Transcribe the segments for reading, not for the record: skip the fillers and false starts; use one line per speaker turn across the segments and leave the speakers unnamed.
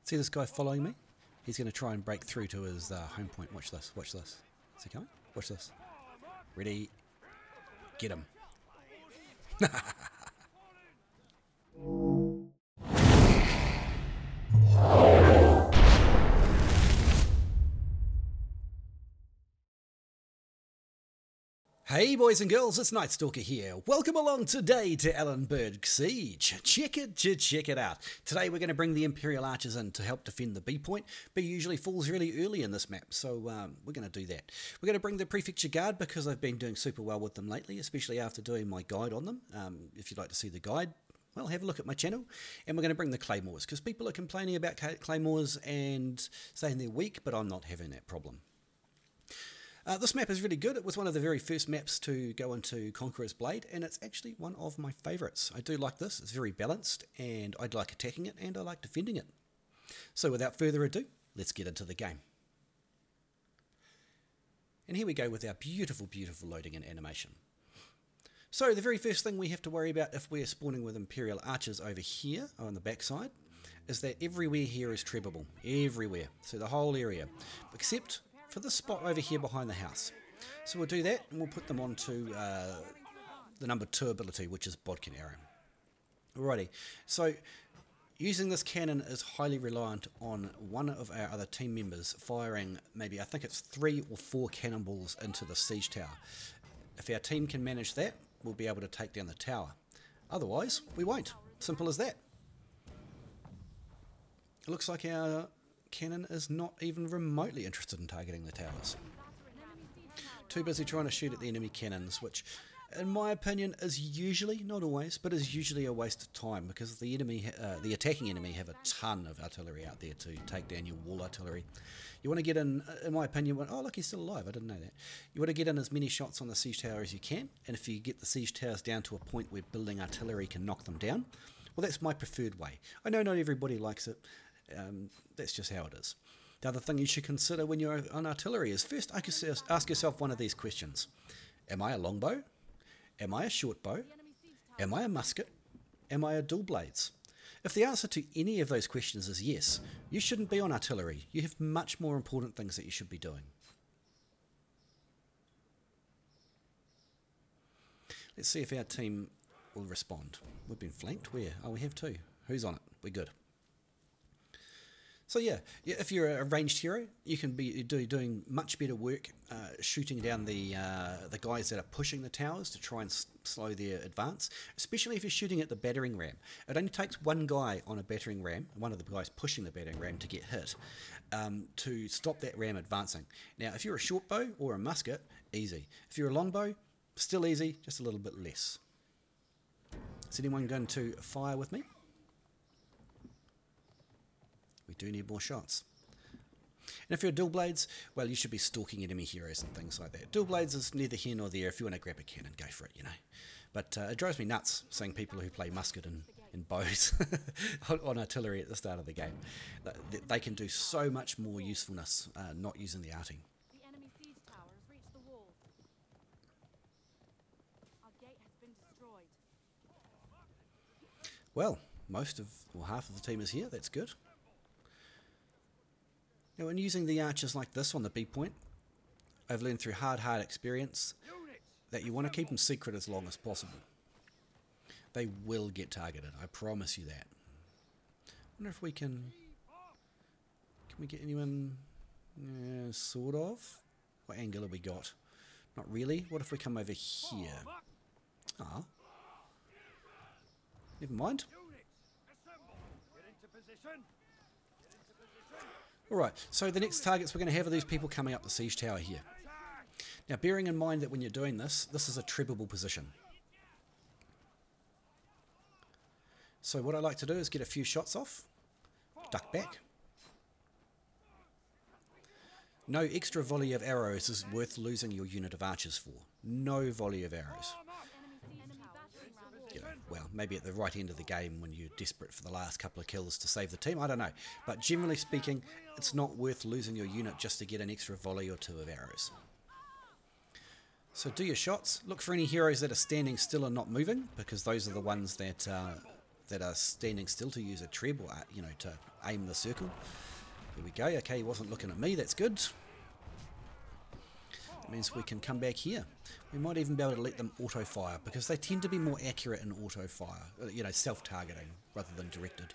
See this guy following me? He's going to try and break through to his home point. Watch this, watch this. Is he coming? Watch this. Ready? Get him. Hey boys and girls, it's KnightStalker here. Welcome along today to Allenburg Siege. Check it out. Today we're going to bring the Imperial Archers in to help defend the B point. B usually falls really early in this map, so we're going to do that. We're going to bring the Prefecture Guard because I've been doing super well with them lately, especially after doing my guide on them. If you'd like to see the guide, well, have a look at my channel. And we're going to bring the Claymores because people are complaining about Claymores and saying they're weak, but I'm not having that problem. This map is really good. It was one of the very first maps to go into Conqueror's Blade, and it's actually one of my favourites. I do like this. It's very balanced, and I like attacking it, and I like defending it. So without further ado, let's get into the game. And here we go with our beautiful, beautiful loading and animation. So the very first thing we have to worry about if we're spawning with Imperial Archers over here, on the backside, is that everywhere here is trebbable. Everywhere. So the whole area. Except for this spot over here behind the house. So we'll do that and we'll put them onto the number 2 ability, which is Bodkin Arrow. Alrighty, so using this cannon is highly reliant on one of our other team members firing maybe, I think it's 3 or 4 cannonballs into the siege tower. If our team can manage that, we'll be able to take down the tower. Otherwise, we won't. Simple as that. It looks like our cannon is not even remotely interested in targeting the towers. Too busy trying to shoot at the enemy cannons, which in my opinion is usually, not always, but is usually a waste of time because the enemy, the attacking enemy have a ton of artillery out there to take down your wall artillery. You want to get in my opinion, oh look, he's still alive, I didn't know that. You want to get in as many shots on the siege tower as you can, and if you get the siege towers down to a point where building artillery can knock them down, well that's my preferred way. I know not everybody likes it. That's just how it is. The other thing you should consider when you're on artillery is first ask yourself one of these questions. Am I a longbow? Am I a short bow? Am I a musket? Am I a dual blades? If the answer to any of those questions is yes, you shouldn't be on artillery. You have much more important things that you should be doing. Let's see if our team will respond. We've been flanked. Where? Oh, we have 2. Who's on it? We're good. So yeah, if you're a ranged hero, you can be doing much better work shooting down the guys that are pushing the towers to try and slow their advance, especially if you're shooting at the battering ram. It only takes one guy on a battering ram, one of the guys pushing the battering ram to get hit, to stop that ram advancing. Now, if you're a short bow or a musket, easy. If you're a longbow, still easy, just a little bit less. Is anyone going to fire with me? We do need more shots. And if you're dual blades, well, you should be stalking enemy heroes and things like that. Dual blades is neither here nor there. If you want to grab a cannon, go for it, you know. But it drives me nuts seeing people who play musket and bows on artillery at the start of the game. They can do so much more usefulness not using the arting.
The enemy siege tower has reached the walls. Our gate has been destroyed.
Well, half of the team is here. That's good. Now, when using the archers like this on the B point, I've learned through hard experience that you want to keep them secret as long as possible. They will get targeted, I promise you that. I wonder if we can we get anyone, sort of? What angle have we got? Not really. What if we come over here? Ah. Never mind. Alright, so the next targets we're going to have are these people coming up the siege tower here. Now, bearing in mind that when you're doing this, this is a trebbable position. So what I like to do is get a few shots off, duck back. No extra volley of arrows is worth losing your unit of archers for. No volley of arrows. You know, well, maybe at the right end of the game when you're desperate for the last couple of kills to save the team, I don't know. But generally speaking, it's not worth losing your unit just to get an extra volley or 2 of arrows. So do your shots. Look for any heroes that are standing still and not moving, because those are the ones that that are standing still to use a treb, or you know, to aim the circle. There we go. Okay, he wasn't looking at me. That's good. That means we can come back here. We might even be able to let them auto fire, because they tend to be more accurate in auto fire. You know, self-targeting rather than directed.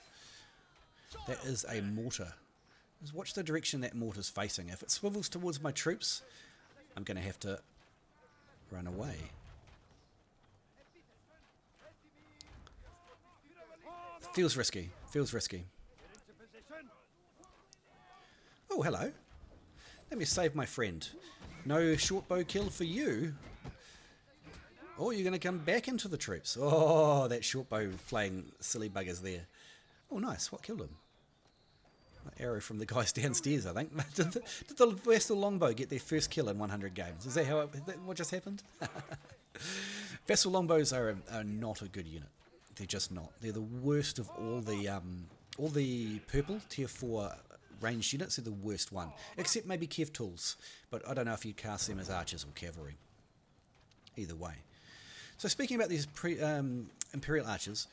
That is a mortar. Just watch the direction that mortar's facing. If it swivels towards my troops, I'm going to have to run away. Feels risky. Feels risky. Oh, hello. Let me save my friend. No short bow kill for you. Oh, you're going to come back into the troops. Oh, that short bow playing silly buggers there. Oh, nice. What killed him? An arrow from the guys downstairs, I think. Did the Vassal Longbow get their first kill in 100 games? Is that how what just happened? Vassal Longbows are not a good unit. They're just not. They're the worst of all the purple tier 4 ranged units. They're the worst one, except maybe Kev Tools. But I don't know if you'd cast them as archers or cavalry. Either way. So speaking about these Imperial Archers,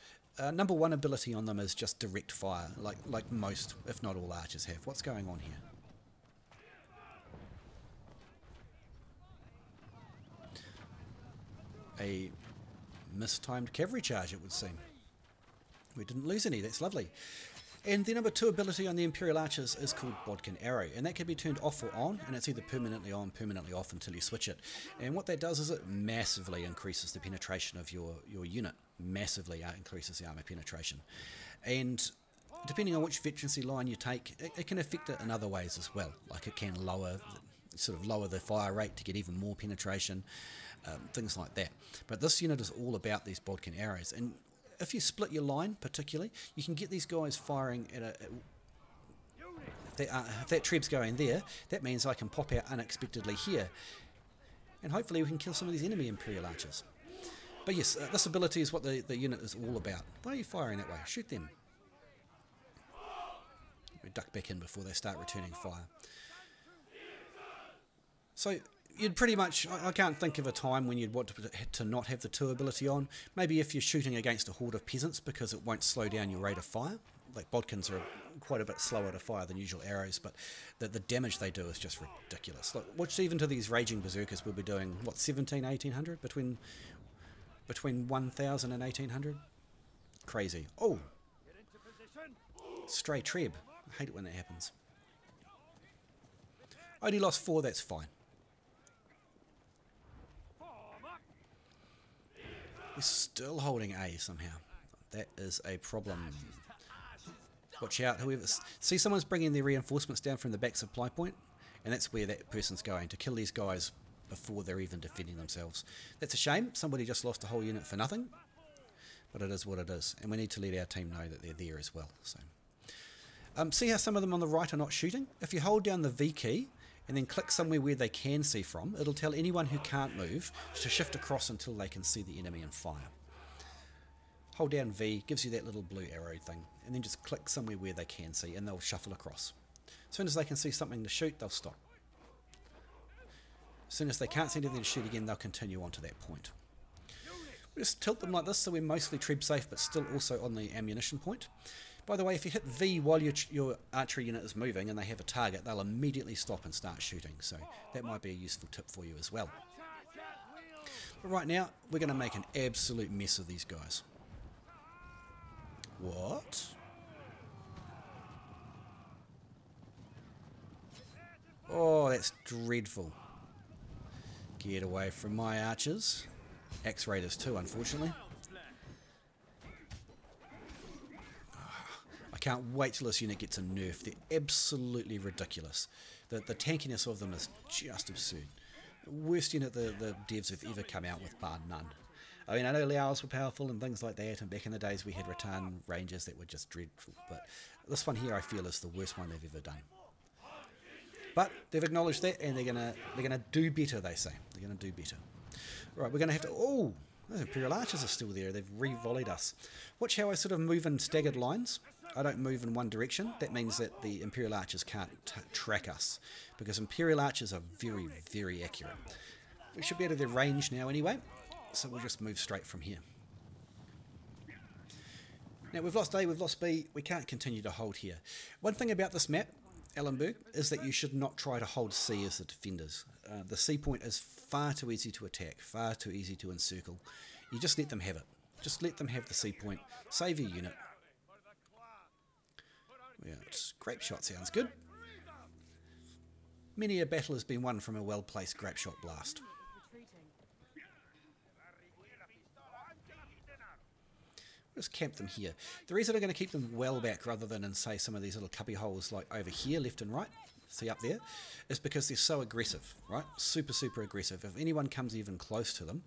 number one ability on them is just direct fire, like most, if not all, archers have. What's going on here? A mistimed cavalry charge, it would seem. We didn't lose any, that's lovely. And the number 2 ability on the Imperial Archers is called Bodkin Arrow, and that can be turned off or on, and it's either permanently on, permanently off until you switch it. And what that does is it massively increases the penetration of your unit, massively increases the armor penetration. And depending on which veterancy line you take, it can affect it in other ways as well. Like it can lower the fire rate to get even more penetration, things like that. But this unit is all about these Bodkin Arrows, and if you split your line particularly, you can get these guys firing at if that treb's going there, that means I can pop out unexpectedly here, and hopefully we can kill some of these enemy Imperial Archers. But yes, this ability is what the unit is all about. Why are you firing that way? Shoot them. We duck back in before they start returning fire. So you'd pretty much, I can't think of a time when you'd want to not have the 2 ability on. Maybe if you're shooting against a horde of peasants, because it won't slow down your rate of fire. Like bodkins are quite a bit slower to fire than usual arrows, but the damage they do is just ridiculous. Like, watch even to these raging berserkers, we'll be doing, what, 1800? Between 1000 and 1800? Crazy. Oh! Stray treb. I hate it when that happens. Only lost 4, that's fine. We're still holding A somehow. That is a problem. Watch out, whoever... See, someone's bringing their reinforcements down from the back supply point, and that's where that person's going, to kill these guys before they're even defending themselves. That's a shame. Somebody just lost a whole unit for nothing, but it is what it is, and we need to let our team know that they're there as well. So, see how some of them on the right are not shooting? If you hold down the V key, and then click somewhere where they can see from, it'll tell anyone who can't move to shift across until they can see the enemy and fire. Hold down V, gives you that little blue arrow thing, and then just click somewhere where they can see, and they'll shuffle across. As soon as they can see something to shoot, they'll stop. As soon as they can't see anything to shoot again, they'll continue on to that point. We just tilt them like this, so we're mostly treb safe, but still also on the ammunition point. By the way, if you hit V while your archery unit is moving and they have a target, they'll immediately stop and start shooting. So that might be a useful tip for you as well. But right now, we're going to make an absolute mess of these guys. What? Oh, that's dreadful. Get away from my archers. Axe raiders too, unfortunately. I can't wait till this unit gets a nerf. They're absolutely ridiculous. The tankiness of them is just absurd. Worst unit the devs have ever come out with, bar none. I mean, I know Liaos were powerful and things like that, and back in the days we had Rattan Rangers that were just dreadful, but this one here I feel is the worst one they've ever done. But they've acknowledged that, and they're gonna do better, they say. They're gonna do better. Right, we're gonna have to... Oh! Those Imperial Archers are still there. They've re-volleyed us. Watch how I sort of move in staggered lines. I don't move in one direction. That means that the Imperial Archers can't track us, because Imperial Archers are very, very accurate. We should be out of their range now anyway, so we'll just move straight from here. Now we've lost A, we've lost B, we can't continue to hold here. One thing about this map, Ellenberg, is that you should not try to hold C as the defenders. The C point is far too easy to attack, far too easy to encircle. You just let them have it. Just let them have the C point. Save your unit. Yeah, grape shot sounds good. Many a battle has been won from a well-placed grape shot blast. Just camp them here. The reason I'm going to keep them well back rather than in, say, some of these little cubby holes like over here, left and right, see up there, is because they're so aggressive, right? Super, super aggressive. If anyone comes even close to them,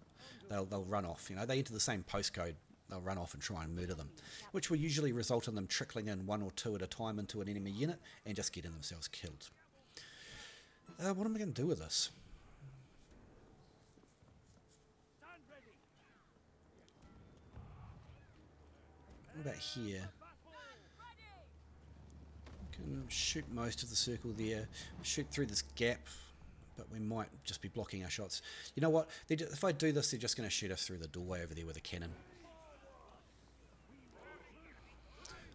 they'll run off. You know, they enter the same postcode, they'll run off and try and murder them, which will usually result in them trickling in one or two at a time into an enemy unit and just getting themselves killed. What am I going to do with this? What about here? Can shoot most of the circle there, shoot through this gap, but we might just be blocking our shots. You know what? If I do this, they're just going to shoot us through the doorway over there with a cannon.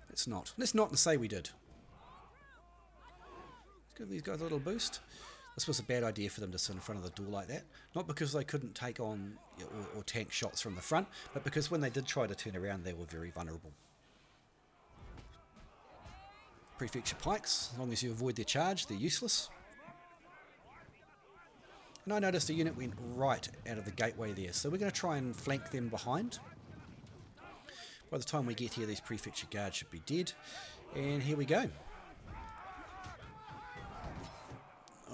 Let's not. Let's not say we did. Let's give these guys a little boost. This was a bad idea for them to sit in front of the door like that. Not because they couldn't take on or tank shots from the front, but because when they did try to turn around, they were very vulnerable. Prefecture pikes, as long as you avoid their charge, they're useless. And I noticed a unit went right out of the gateway there, so we're going to try and flank them behind. By the time we get here, these Prefecture Guards should be dead. And here we go.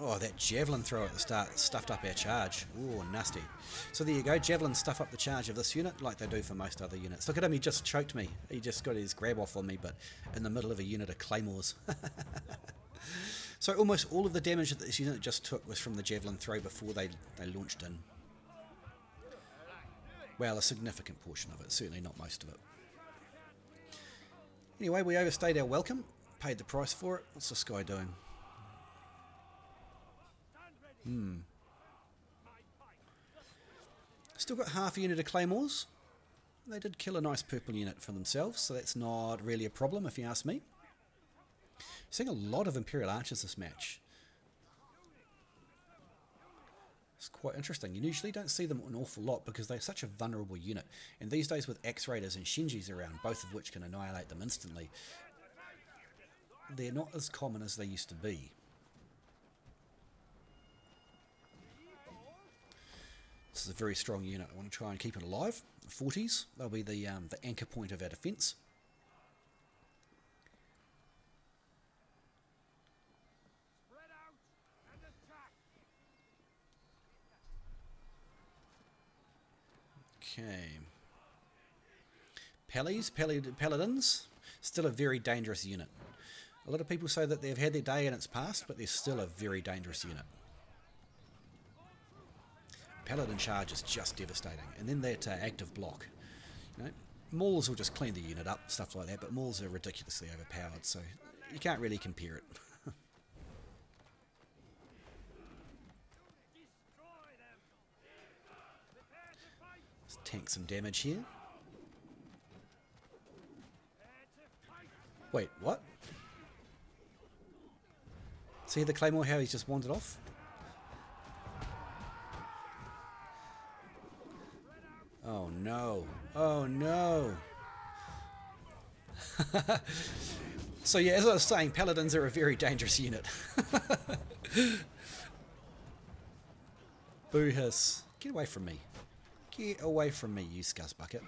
Oh, that javelin throw at the start stuffed up our charge. Oh, nasty. So there you go, javelin stuff up the charge of this unit like they do for most other units. Look at him, he just choked me. He just got his grab off on me, but in the middle of a unit of Claymores. So almost all of the damage that this unit just took was from the javelin throw before they launched in. Well, a significant portion of it, certainly not most of it. Anyway, we overstayed our welcome, paid the price for it. What's this guy doing? Still got half a unit of Claymores. They did kill a nice purple unit for themselves, so that's not really a problem if you ask me. Seeing a lot of Imperial Archers this match. It's quite interesting. You usually don't see them an awful lot because they're such a vulnerable unit. And these days with Axe Raiders and Shinjis around, both of which can annihilate them instantly, they're not as common as they used to be. This is a very strong unit. I want to try and keep it alive. 40s, they'll be the anchor point of our defence. Okay. Paladins, still a very dangerous unit. A lot of people say that they've had their day and it's passed, but they're still a very dangerous unit. Paladin charge is just devastating, and then that active block. You know, Mauls will just clean the unit up, stuff like that, but Mauls are ridiculously overpowered, so you can't really compare it. Let's tank some damage here. Wait, what? See the Claymore, how he's just wandered off? Oh no. Oh no. So yeah, as I was saying, Paladins are a very dangerous unit. Boo hiss. Get away from me. Get away from me, you scuzzbucket.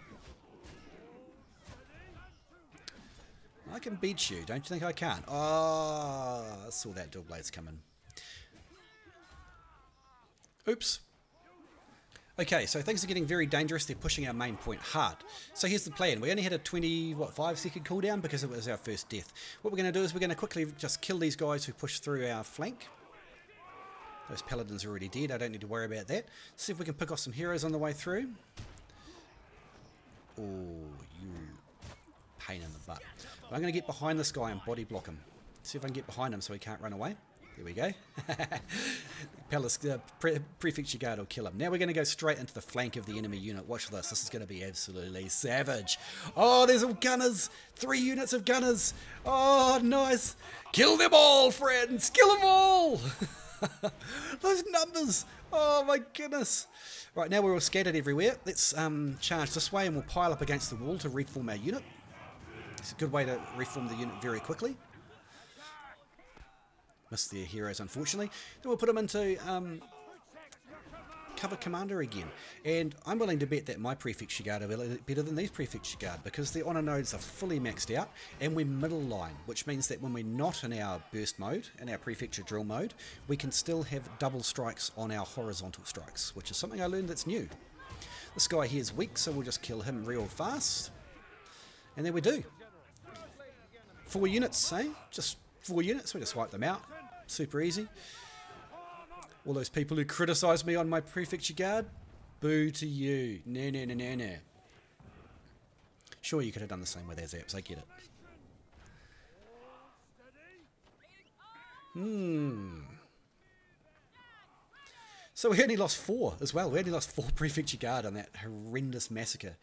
I can beat you. Don't you think I can? Oh, I saw that dual blades coming. Oops. Okay, so things are getting very dangerous. They're pushing our main point hard. So here's the plan. We only had a 5-second cooldown because it was our first death. What we're going to do is we're going to quickly just kill these guys who push through our flank. Those paladins are already dead. I don't need to worry about that. See if we can pick off some heroes on the way through. Oh, you pain in the butt. But I'm going to get behind this guy and body block him. See if I can get behind him so he can't run away. There we go. Prefecture Guard will kill him. Now we're going to go straight into the flank of the enemy unit. Watch this. This is going to be absolutely savage. Oh, there's all gunners. 3 units of gunners. Oh, nice. Kill them all, friends. Kill them all. Those numbers. Oh, my goodness. Right, now we're all scattered everywhere. Let's charge this way and we'll pile up against the wall to reform our unit. It's a good way to reform the unit very quickly. Missed their heroes, unfortunately. Then we'll put them into cover commander again. And I'm willing to bet that my Prefecture Guard are better than these Prefecture Guard because their honor nodes are fully maxed out and we're middle line, which means that when we're not in our burst mode, in our Prefecture drill mode, we can still have double strikes on our horizontal strikes, which is something I learned that's new. This guy here is weak, so we'll just kill him real fast. And there we do. 4 units, eh? Just 4 units, we just wipe them out. Super easy. All those people who criticise me on my Prefecture Guard, boo to you. No, no, no, no, no. Sure, you could have done the same with Azaps, I get it. So we only lost 4 as well. We only lost 4 Prefecture Guard on that horrendous massacre.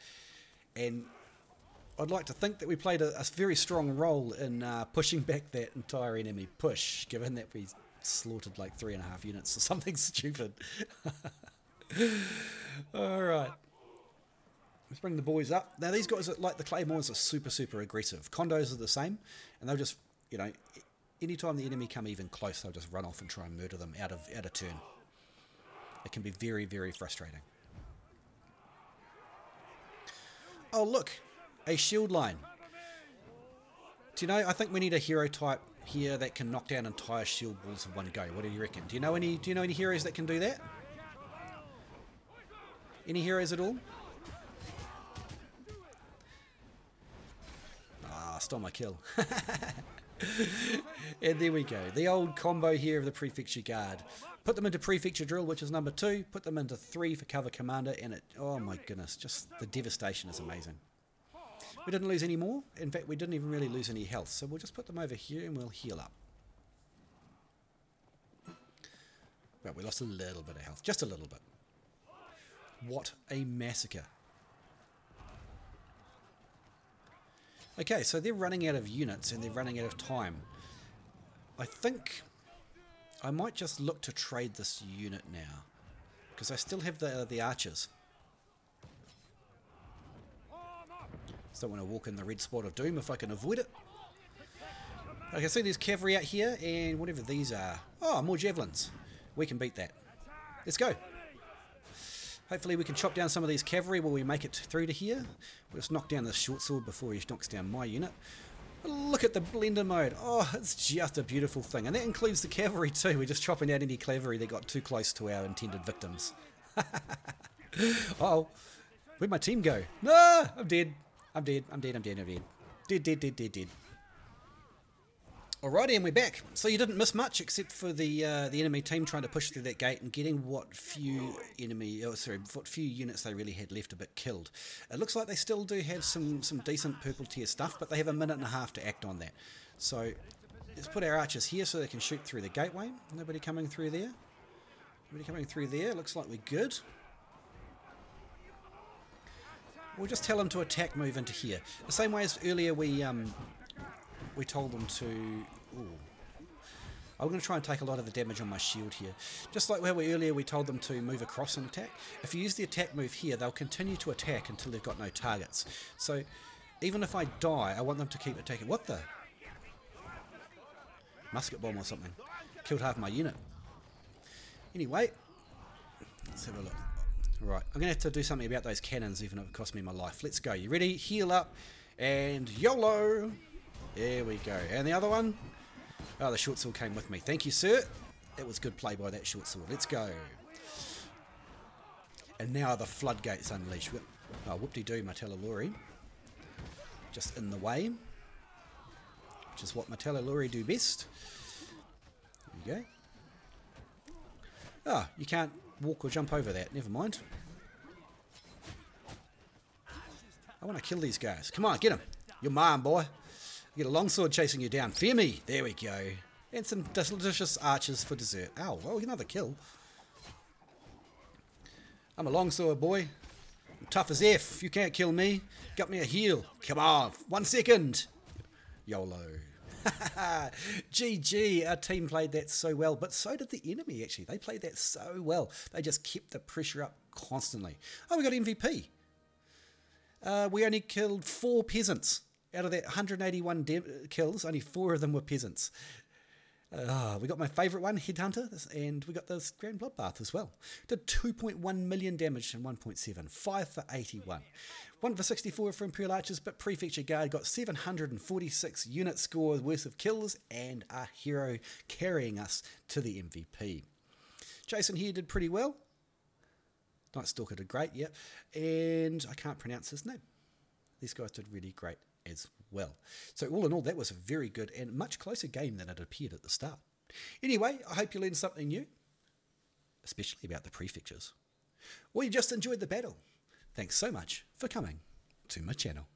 And I'd like to think that we played a very strong role in pushing back that entire enemy push, given that we slaughtered like 3.5 units or something stupid. Alright. Let's bring the boys up. Now these guys, like the Claymores, are super, super aggressive. Condos are the same, and they'll just, you know, anytime the enemy come even close, they'll just run off and try and murder them out of turn. It can be very, very frustrating. Oh look! A shield line. Do you know, I think we need a hero type here that can knock down entire shield walls in one go. What do you reckon? Do you know any heroes that can do that? Any heroes at all? Ah, stole my kill. And there we go. The old combo here of the Prefecture Guard. Put them into Prefecture Drill, which is number 2. Put them into 3 for Cover Commander, and it, oh my goodness, just the devastation is amazing. We didn't lose any more. In fact, we didn't even really lose any health. So we'll just put them over here and we'll heal up. Well, we lost a little bit of health. Just a little bit. What a massacre. Okay, so they're running out of units and they're running out of time. I think I might just look to trade this unit now. Because I still have the archers. Don't want to walk in the red spot of doom if I can avoid it. I can see there's cavalry out here and whatever these are. Oh, more javelins. We can beat that. Let's go. Hopefully we can chop down some of these cavalry while we make it through to here. We'll just knock down this short sword before he knocks down my unit. Look at the blender mode. Oh, it's just a beautiful thing. And that includes the cavalry too. We're just chopping out any cavalry that got too close to our intended victims. Oh, where'd my team go? No, I'm dead. I'm dead. Dead. Alrighty, and we're back. So you didn't miss much except for the enemy team trying to push through that gate and getting what few units they really had left a bit killed. It looks like they still do have some decent purple tier stuff, but they have a minute and a half to act on that. So let's put our archers here so they can shoot through the gateway. Nobody coming through there. Looks like we're good. We'll just tell them to attack move into here. The same way as earlier we told them to... Ooh. I'm going to try and take a lot of the damage on my shield here. Just like earlier we told them to move across and attack. If you use the attack move here, they'll continue to attack until they've got no targets. So even if I die, I want them to keep attacking. What the? Musket bomb or something. Killed half my unit. Anyway, let's have a look. Right, I'm going to have to do something about those cannons even if it costs me my life. Let's go. You ready? Heal up. And YOLO! There we go. And the other one? Oh, the short sword came with me. Thank you, sir. That was good play by that short sword. Let's go. And now the floodgates unleash. Oh, whoop-de-doo, my Talalori. Just in the way. Which is what my Talalori do best. There you go. Oh, you can't walk or jump over that. Never mind. I want to kill these guys. Come on, get him. You're mine, boy. You get a longsword chasing you down. Fear me. There we go. And some delicious archers for dessert. Ow, well, another kill. I'm a longsword boy. I'm tough as F. You can't kill me. Got me a heal. Come on, 1 second. YOLO. GG, our team played that so well, but so did the enemy actually. They played that so well. They just kept the pressure up constantly. Oh, we got MVP. We only killed 4 peasants. Out of that 181 kills, only 4 of them were peasants. We got my favourite one, Headhunter, and we got this Grand Bloodbath as well. Did 2.1 million damage and 1.7, 5 for 81. 1 for 64 for Imperial Archers, but Prefecture Guard got 746 unit score worth of kills and a hero carrying us to the MVP. Jason here did pretty well. KnightStalker did great, yep. And I can't pronounce his name. These guys did really great as well. So all in all, that was a very good and much closer game than it appeared at the start. Anyway, I hope you learned something new, especially about the prefectures. Or you just enjoyed the battle. Thanks so much for coming to my channel.